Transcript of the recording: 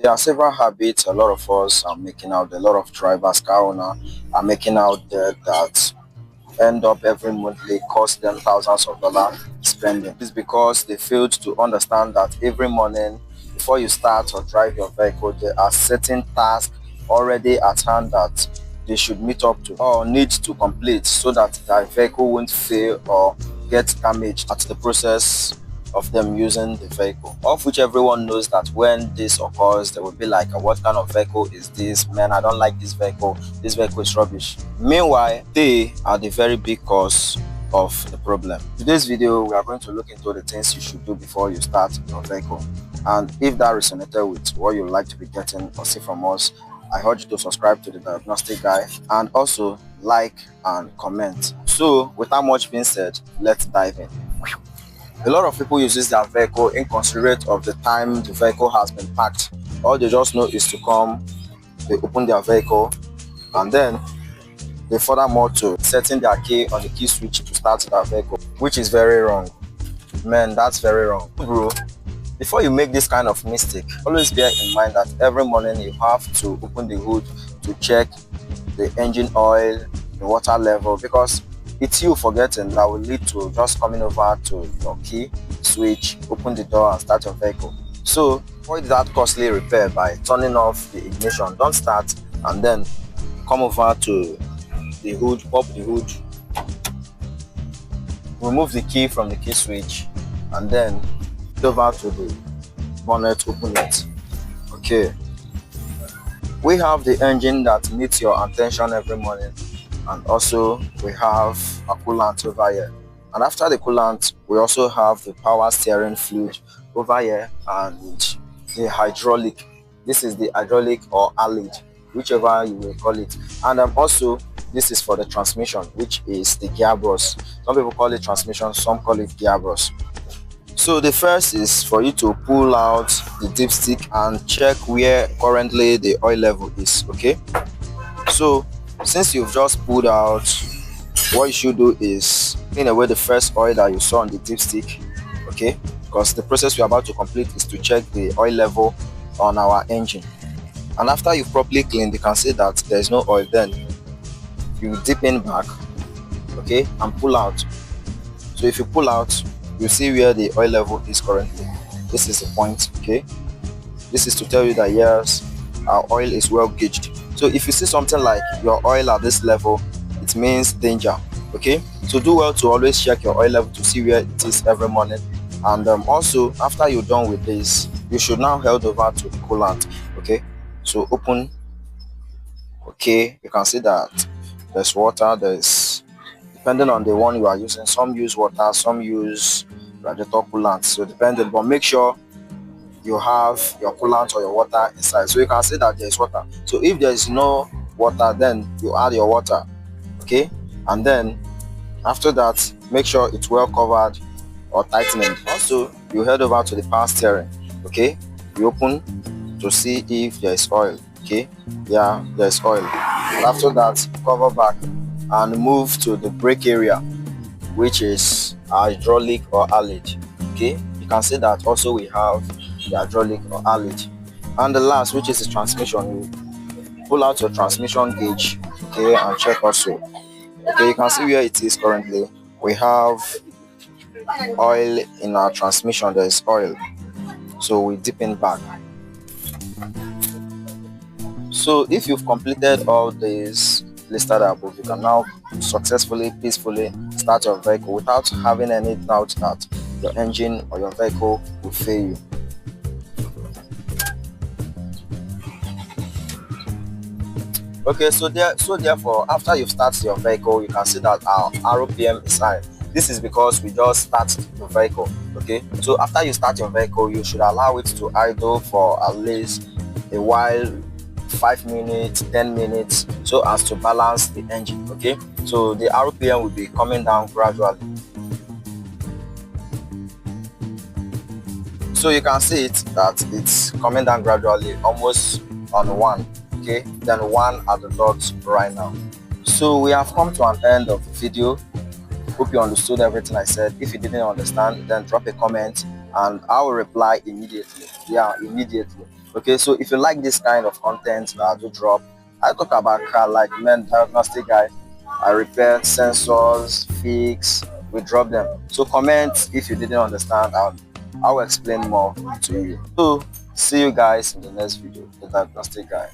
There are several habits a lot of us are making out, a lot of drivers, car owners are making out there that end up every monthly cost them thousands of dollars spending. It's because they failed to understand that every morning before you start or drive your vehicle, there are certain tasks already at hand that they should meet up to or need to complete so that their vehicle won't fail or get damaged at the process of them using the vehicle, of which everyone knows that when this occurs they will be like, what kind of vehicle is this, man? I don't like this vehicle is rubbish. Meanwhile, they are the very big cause of the problem. In today's video we are going to look into the things you should do before you start your vehicle, and if that resonated with what you like to be getting or see from us, I urge you to subscribe to the Diagnostic guy and also like and comment. So without much being said, let's dive in. A lot of people uses their vehicle inconsiderate of the time the vehicle has been packed. All they just know is to come, they open their vehicle, and then they furthermore to setting their key on the key switch to start their vehicle, which is very wrong. Man, that's very wrong. Bro, before you make this kind of mistake, always bear in mind that every morning you have to open the hood to check the engine oil, the water level, because it's you forgetting that will lead to just coming over to your key switch, open the door and start your vehicle. So avoid that costly repair by turning off the ignition. Don't start and then come over to the hood, pop the hood, remove the key from the key switch, and then over to the bonnet, open it. Okay, we have the engine that meets your attention every morning, and also we have a coolant over here, and after the coolant we also have the power steering fluid over here and the hydraulic. This is the hydraulic or alid, whichever you will call it, and also this is for the transmission, which is the gearbox. Some people call it transmission, some call it gearbox. So the first is for you to pull out the dipstick and check where currently the oil level is. Okay, so since you've just pulled out, what you should do is clean away the first oil that you saw on the dipstick. Okay, because the process we're about to complete is to check the oil level on our engine, and after you've properly cleaned, you can see that there's no oil. Then you dip in back, okay, and pull out. So if you pull out, you see where the oil level is currently. This is the point. Okay, this is to tell you that yes, our oil is well gauged. So if you see something like your oil at this level, it means danger. Okay, so do well to always check your oil level to see where it is every morning. And also after you're done with this, you should now head over to the coolant. Okay, so open. Okay, you can see that there's water. There's, depending on the one you are using, some use water, some use radiator coolant, so depending, but make sure you have your coolant or your water inside. So you can see that there is water. So if there is no water, then you add your water. Okay, and then after that, make sure it's well covered or tightened. Also, you head over to the power steering. Okay, you open to see if there is oil. Okay, yeah, there's oil. And after that, cover back and move to the brake area, which is hydraulic or alid. Okay, you can see that also we have the hydraulic or alid. And the last, which is the transmission, you pull out your transmission gauge, okay, and check also. Okay, you can see where it is currently. We have oil in our transmission. There is oil, so we dip in back. So if you've completed all these listed above, you can now successfully, peacefully start your vehicle without having any doubt that your engine or your vehicle will fail you. Okay, so therefore, after you've started your vehicle, you can see that our RPM is high. This is because we just started the vehicle. Okay, so after you start your vehicle, you should allow it to idle for at least a while, 5 minutes, 10 minutes, so as to balance the engine. Okay, so the RPM will be coming down gradually. So you can see it that it's coming down gradually, almost on 1. Okay, then 1 at the dot right now. So we have come to an end of the video. Hope you understood everything I said. If you didn't understand, then drop a comment and I will reply immediately. Yeah, immediately. Okay, so if you like this kind of content that I do drop, I talk about car like men diagnostic guy. I repair sensors, fix, we drop them. So comment if you didn't understand and I'll explain more to you. So see you guys in the next video, the diagnostic guy.